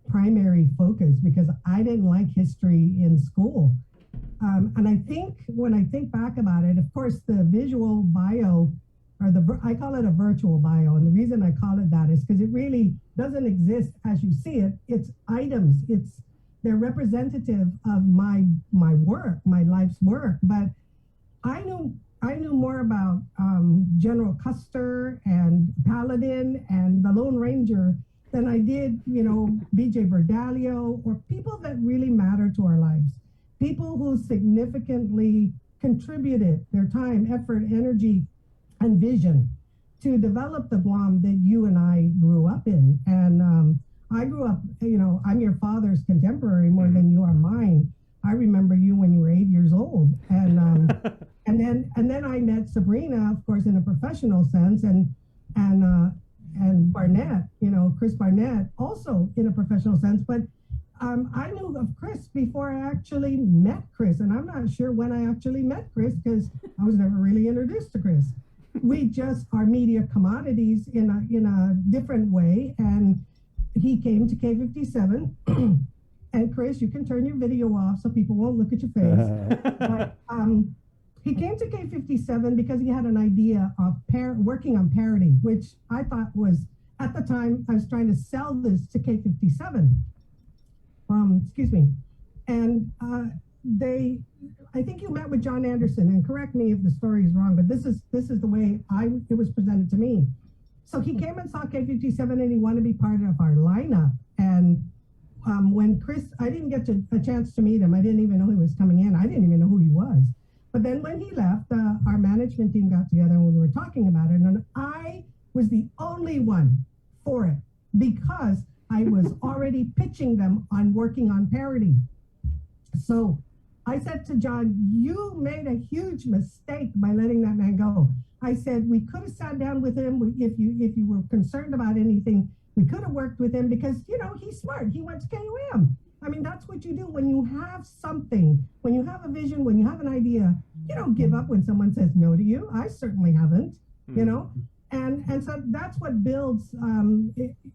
primary focus because I didn't like history in school. And I think when I think back about it, of course, the visual bio, or I call it a virtual bio. And the reason I call it that is because it really doesn't exist as you see it. It's items. They're representative of my work, my life's work. But I knew more about General Custer and Paladin and the Lone Ranger than I did, B.J. Berdalio, or people that really matter to our lives. People who significantly contributed their time, effort, energy, and vision to develop the Guam that you and I grew up in. And I grew up, I'm your father's contemporary more than you are mine. I remember you when you were 8 years old. And and then I met Sabrina, of course, in a professional sense, and Barnett, Chris Barnett, also in a professional sense. But I knew of Chris before I actually met Chris, and I'm not sure when I actually met Chris because I was never really introduced to Chris. We just are media commodities in a different way, and he came to K57. And Chris, you can turn your video off so people won't look at your face. But he came to K57 because he had an idea of working on parody, which I thought was, at the time, I was trying to sell this to K57. Excuse me. And I think you met with John Anderson, and correct me if the story is wrong, but this is the way it was presented to me. So he came and saw K57 and he wanted to be part of our lineup. And when Chris, I didn't get a chance to meet him. I didn't even know he was coming in. I didn't even know who he was. But then when he left, our management team got together and we were talking about it. And I was the only one for it because I was already pitching them on working on parody. So I said to John, you made a huge mistake by letting that man go. I said, we could have sat down with him if you were concerned about anything. We could have worked with him because, he's smart. He went to KUM. I mean, that's what you do when you have something, when you have a vision, when you have an idea. You don't give up when someone says no to you. I certainly haven't, And so that's what builds,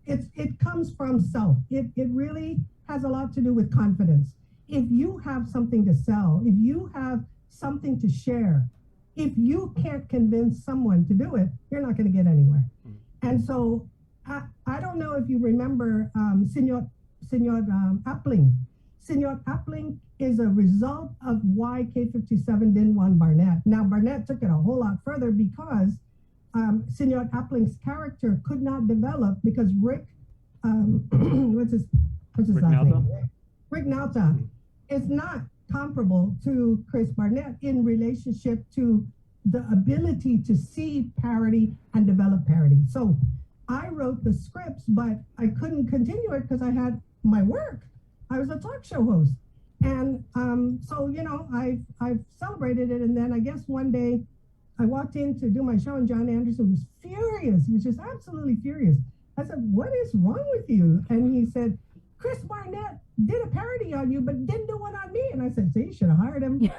it comes from self. It really has a lot to do with confidence. If you have something to sell, if you have something to share, if you can't convince someone to do it, you're not going to get anywhere. And so I don't know if you remember Senor Uplink. Senor Uplink is a result of why K57 didn't want Barnett. Now, Barnett took it a whole lot further because Senor Uplink's character could not develop because Rick, what's his last name? Rick Nauta is not comparable to Chris Barnett in relationship to the ability to see parody and develop parody. So I wrote the scripts, but I couldn't continue it because I had my work. I was a talk show host. And so, I've celebrated it. And then I guess one day I walked in to do my show and John Anderson was furious. He was just absolutely furious. I said, what is wrong with you? And he said, Chris Barnett did a parody on you, but didn't do one on me. And I said, see, you should have hired him.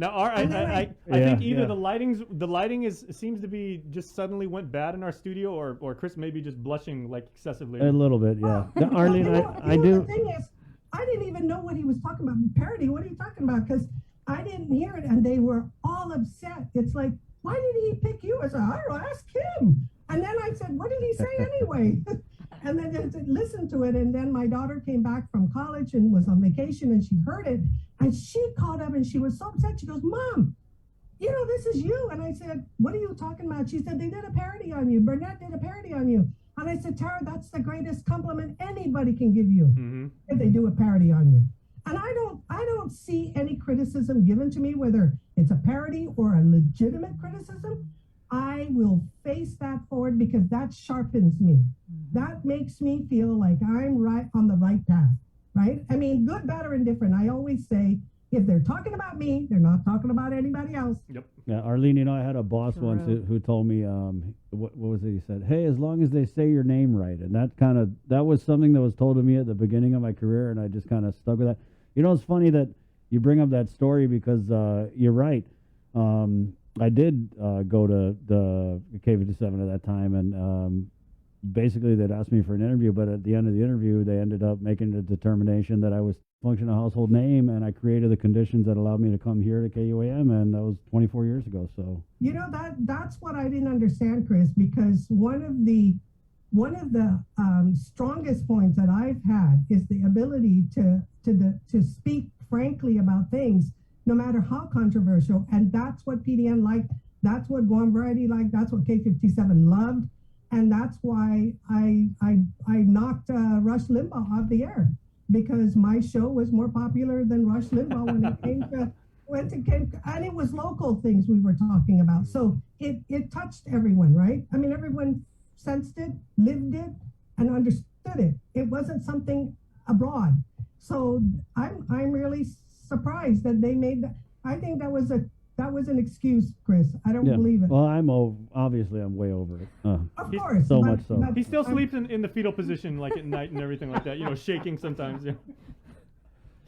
Now, I think either the lighting seems to be just suddenly went bad in our studio, or Chris may be just blushing like excessively. A little bit, yeah. Now, Arlene, I do. The thing is, I didn't even know what he was talking about. Parody, what are you talking about? Because I didn't hear it, and they were all upset. It's like, why did he pick you? I said, I don't know, ask him. And then I said, what did he say anyway? And then they said, listen to it. And then my daughter came back from college and was on vacation, and she heard it. And she called up and she was so upset. She goes, Mom, this is you. And I said, what are you talking about? She said, they did a parody on you. Burnett did a parody on you. And I said, Tara, that's the greatest compliment anybody can give you if they do a parody on you. And I don't see any criticism given to me, whether it's a parody or a legitimate criticism. I will face that forward because that sharpens me. That makes me feel like I'm right on the right path, right? I mean, good, bad, or indifferent. I always say, if they're talking about me, they're not talking about anybody else. Yep. Yeah, Arlene, I had a boss once who told me, what was it? He said, hey, as long as they say your name right. And that was something that was told to me at the beginning of my career, and I just kind of stuck with that. It's funny that you bring up that story because you're right. I did go to the K57 at that time, and basically they'd asked me for an interview, but at the end of the interview, they ended up making a determination that I was functional household name, and I created the conditions that allowed me to come here to KUAM, and that was 24 years ago. So that's what I didn't understand, Chris, because one of the strongest points that I've had is the ability to speak frankly about things, no matter how controversial, and that's what PDN liked, that's what Guam Variety liked, that's what K57 loved, and that's why I knocked Rush Limbaugh off the air, because my show was more popular than Rush Limbaugh when it came to and it was local things we were talking about. So it touched everyone, right? I mean, everyone sensed it, lived it, and understood it. It wasn't something abroad. So I'm really surprised that they made that. I think that was an excuse, Chris. I don't believe it. Well, obviously I'm way over it. Of course. So much so. He still sleeps in the fetal position, like at night and everything like that, shaking sometimes. Yeah.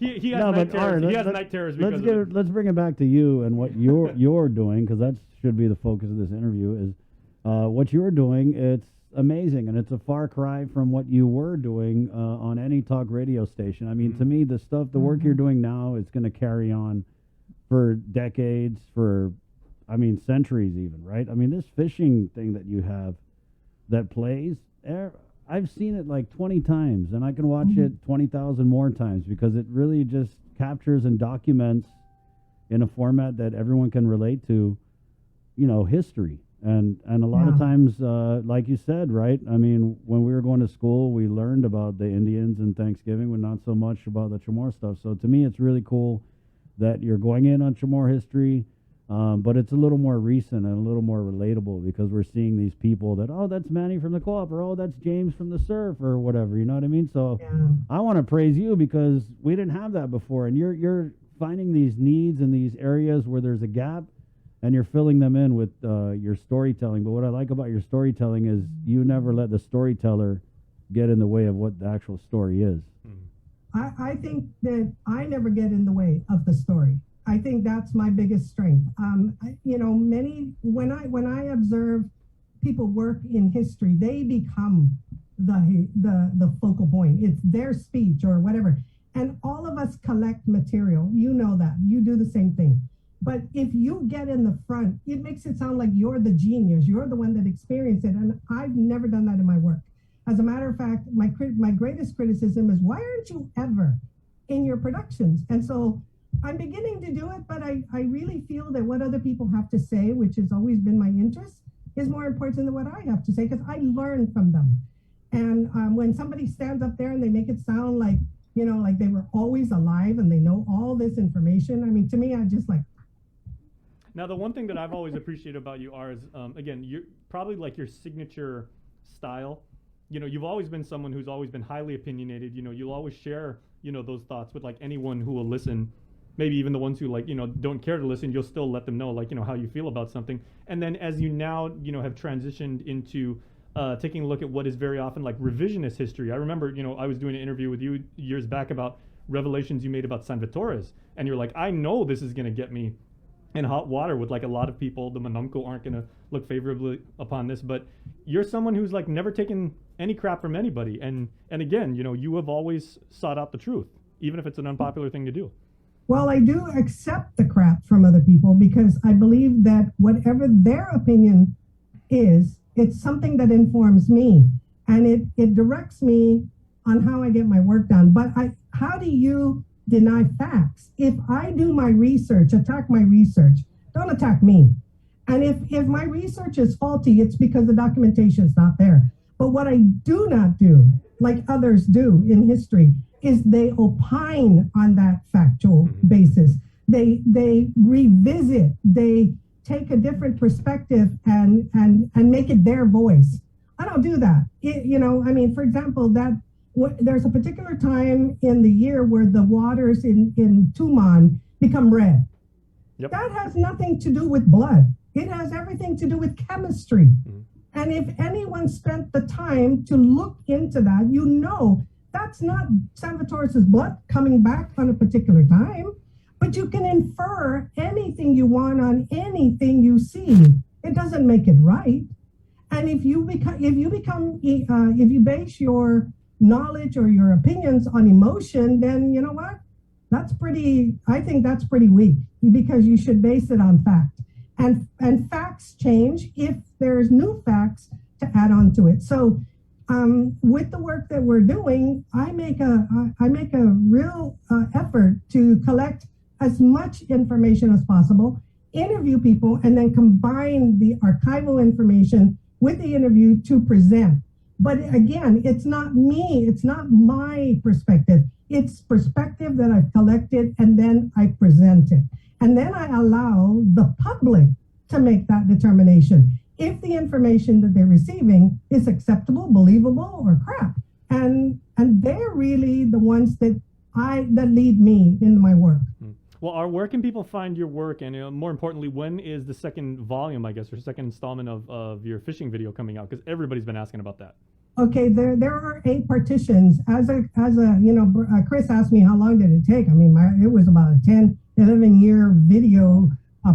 He has night terrors. He has night terrors because let's bring it back to you and what you're doing, because that should be the focus of this interview, is what you're doing. It's amazing, and it's a far cry from what you were doing on any talk radio station. I mean, to me, the work you're doing now is going to carry on for decades, centuries even, right? I mean, this fishing thing that you have that plays, I've seen it like 20 times, and I can watch it 20,000 more times, because it really just captures and documents in a format that everyone can relate to, history. And a lot of times, like you said, right? I mean, when we were going to school, we learned about the Indians and Thanksgiving, but not so much about the Chamorro stuff. So to me, it's really cool that you're going in on Chamorro history, but it's a little more recent and a little more relatable, because we're seeing these people that, oh, that's Manny from the co-op, or oh, that's James from the surf, or whatever, you know what I mean? So I want to praise you, because we didn't have that before, and you're finding these needs in these areas where there's a gap, and you're filling them in with your storytelling. But what I like about your storytelling is you never let the storyteller get in the way of what the actual story is. I think that I never get in the way of the story. I think that's my biggest strength. When I observe people work in history, they become the focal point. It's their speech or whatever. And all of us collect material. You know that. You do the same thing. But if you get in the front, it makes it sound like you're the genius. You're the one that experienced it. And I've never done that in my work. As a matter of fact, my greatest criticism is, why aren't you ever in your productions? And so I'm beginning to do it, but I really feel that what other people have to say, which has always been my interest, is more important than what I have to say, because I learn from them. And when somebody stands up there and they make it sound like, like they were always alive and they know all this information, I mean, to me, I just like. Now, the one thing that I've always appreciated about you is, again, you're probably like your signature style. You've always been someone who's always been highly opinionated. You'll always share, those thoughts with like anyone who will listen. Maybe even the ones who don't care to listen, you'll still let them know how you feel about something. And then as you now, have transitioned into taking a look at what is very often like revisionist history. I remember, I was doing an interview with you years back about revelations you made about San Vitores. And you're like, I know this is going to get me in hot water with like a lot of people. The Manumco aren't going to look favorably upon this, but you're someone who's like never taken any crap from anybody. And again, you have always sought out the truth, even if it's an unpopular thing to do. Well, I do accept the crap from other people, because I believe that whatever their opinion is, it's something that informs me, and it directs me on how I get my work done. But how do you deny facts? If I do my research, attack my research, don't attack me. And if my research is faulty, it's because the documentation is not there. But what I do not do, like others do in history, is they opine on that factual basis. They revisit, they take a different perspective and make it their voice. I don't do that. For example, there's a particular time in the year where the waters in Tuman become red. Yep. That has nothing to do with blood. It has everything to do with chemistry. And if anyone spent the time to look into that, that's not San Vitores' blood coming back on a particular time, but you can infer anything you want on anything you see. It doesn't make it right. And if you base your knowledge or your opinions on emotion, then you know what? I think that's pretty weak, because you should base it on fact. And facts change if there's new facts to add on to it. So with the work that we're doing, I make a real effort to collect as much information as possible, interview people, and then combine the archival information with the interview to present. But again, it's not me, it's not my perspective. It's perspective that I've collected, and then I present it. And then I allow the public to make that determination if the information that they're receiving is acceptable, believable, or crap. And they're really the ones that lead me in my work. Well, where can people find your work? And more importantly, when is the second volume, I guess, or second installment of your fishing video coming out? Because everybody's been asking about that. Okay, there are 8 partitions. Chris asked me how long did it take. I mean, it was about a 10, 11-year video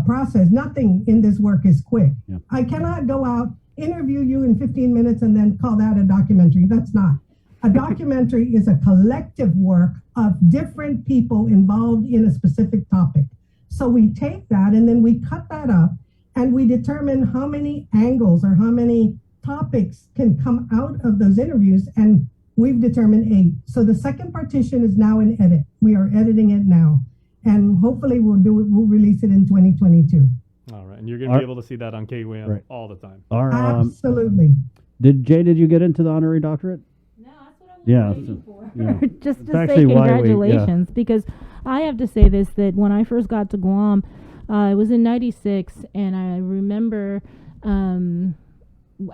process. Nothing in this work is quick. Yeah. I cannot go out, interview you in 15 minutes, and then call that a documentary. That's not. A documentary is a collective work of different people involved in a specific topic. So we take that and then we cut that up, and we determine how many angles or how many topics can come out of those interviews, and we've determined 8. So the second partition is now in edit. We are editing it now, and hopefully we'll release it in 2022. All right, and you're going to be able to see that on KWAM all the time. Absolutely. Did you get into the honorary doctorate? No, that's what I was waiting for. Yeah. Just to say congratulations, because I have to say this, that when I first got to Guam, it was in '96, and I remember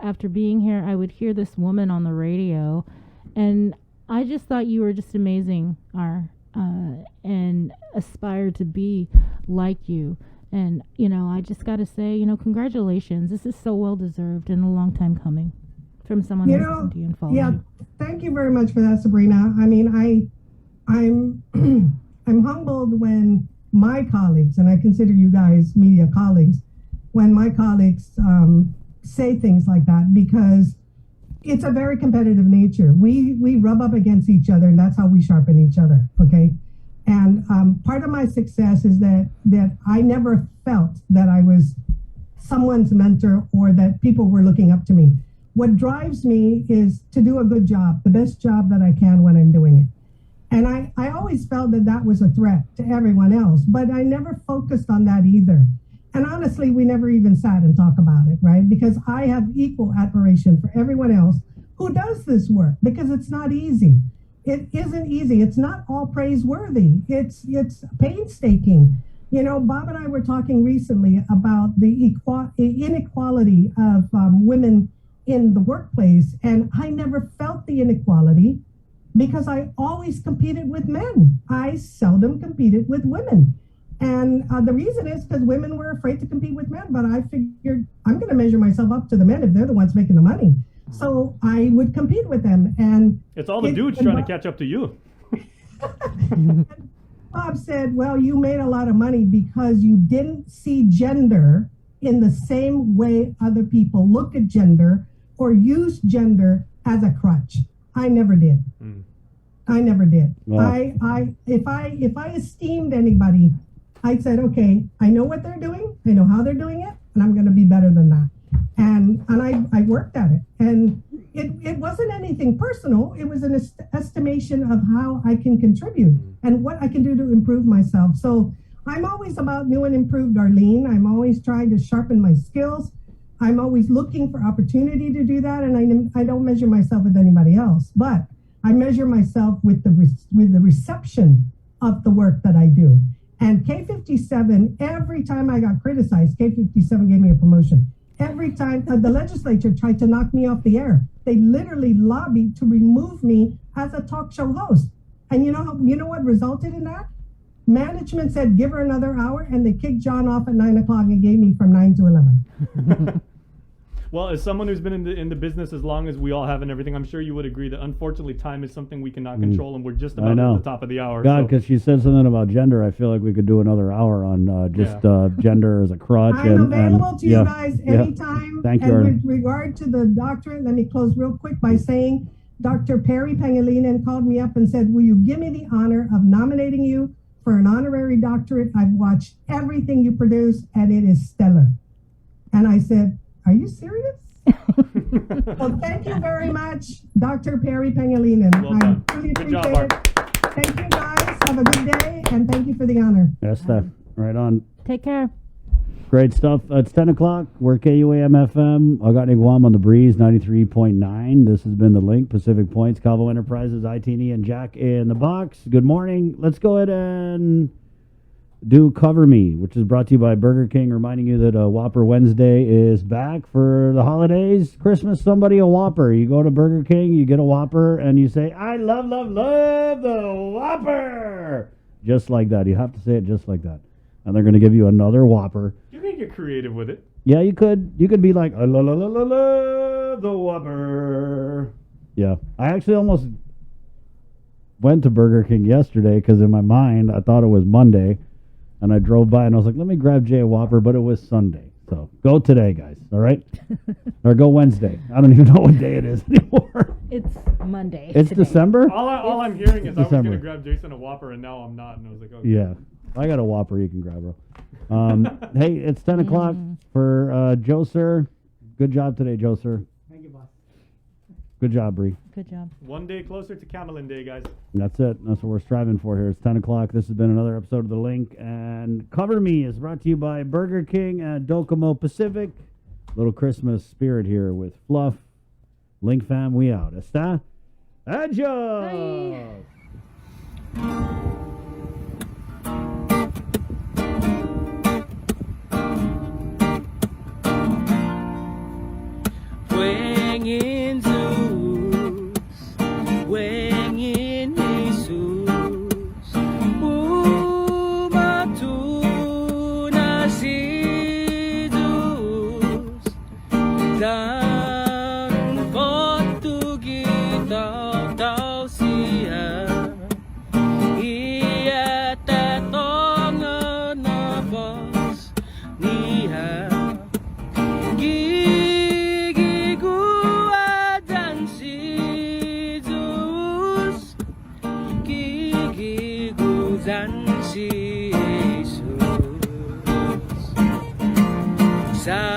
after being here, I would hear this woman on the radio, and I just thought you were just amazing, and aspired to be like you. And, I just got to say, congratulations. This is so well deserved and a long time coming from someone who's listened to you and followed you. Thank you very much for that, Sabrina. I mean, I'm humbled when my colleagues, and I consider you guys media colleagues, when my colleagues say things like that, because it's a very competitive nature. We rub up against each other, and that's how we sharpen each other, okay? And part of my success is that I never felt that I was someone's mentor or that people were looking up to me. What drives me is to do a good job, the best job that I can when I'm doing it. And I always felt that was a threat to everyone else, but I never focused on that either. And honestly, we never even sat and talked about it, right? Because I have equal admiration for everyone else who does this work, because it's not easy. It isn't easy. It's not all praiseworthy. It's painstaking. Bob and I were talking recently about the inequality of women in the workplace, and I never felt the inequality because I always competed with men. I seldom competed with women. And the reason is because women were afraid to compete with men, but I figured I'm going to measure myself up to the men if they're the ones making the money. So I would compete with them. And it's all the dudes trying to catch up to you. Bob said, well, you made a lot of money because you didn't see gender in the same way other people look at gender or use gender as a crutch. I never did. I never did. Wow. If I esteemed anybody, I said, okay, I know what they're doing, I know how they're doing it, and I'm going to be better than that. And I worked at it. And it wasn't anything personal. It was an estimation of how I can contribute and what I can do to improve myself. So I'm always about new and improved, Rlene. I'm always trying to sharpen my skills. I'm always looking for opportunity to do that. And I don't measure myself with anybody else, but I measure myself with the reception of the work that I do. And K57, every time I got criticized, K57 gave me a promotion. Every time the legislature tried to knock me off the air, they literally lobbied to remove me as a talk show host. And you know what resulted in that? Management said, give her another hour, and they kicked John off at 9 o'clock and gave me from 9 to 11. Well, as someone who's been in the business as long as we all have and everything, I'm sure you would agree that unfortunately time is something we cannot control, and we're just about at the top of the hour. God, so. because she said something about gender. I feel like we could do another hour on gender as a crutch. I'm available to you guys anytime. Thank you, And Arlene. with regard to the doctorate, let me close real quick by saying Dr. Perry Pangelinan called me up and said, will you give me the honor of nominating you for an honorary doctorate? I've watched everything you produce, and it is stellar. And I said, are you serious? Well, thank you very much, Dr. Perry Pangelinan. Well done. I really Good appreciate job, Art. it. Thank you, guys. Have a good day, and thank you for the honor. Yes, Steph. Right on. Take care. Great stuff. It's 10 o'clock. We're KUAM FM. I got Guam on the breeze, 93.9. This has been The Link, Pacific Points, Calvo Enterprises, ITN, and Jack in the Box. Good morning. Let's go ahead and do Cover Me, which is brought to you by Burger King, reminding you that Whopper Wednesday is back for the holidays. Christmas, somebody a Whopper. You go to Burger King, you get a Whopper, and you say, I love, love, love the Whopper. Just like that. You have to say it just like that. And they're going to give you another Whopper. You can get creative with it. Yeah, you could. You could be like, I love the Whopper. Yeah. I actually almost went to Burger King yesterday because in my mind, I thought it was Monday. And I drove by and I was like, let me grab Jay a Whopper, but it was Sunday. So go today, guys. All right? Or go Wednesday. I don't even know what day it is anymore. It's Monday. It's today. December? All I'm hearing is I was going December. to grab Jason a Whopper, and now I'm not. And I was like, okay. Yeah. I got a Whopper you can grab, bro. Hey, it's 10 o'clock for Joe Sir. Good job today, Joe Sir. Thank you, boss. Good job, Bree. Good job. One day closer to Camelin Day, guys. That's it. That's what we're striving for here. It's 10 o'clock. This has been another episode of The Link. And Cover Me is brought to you by Burger King and Docomo Pacific. Little Christmas spirit here with Fluff. Link fam, we out. Está? Adios! Wengin Zeus, wengin Jesus, umatu na si Zeus, dan kotugi tau siya, iya tatongan na bos niya. Si Jesus, sa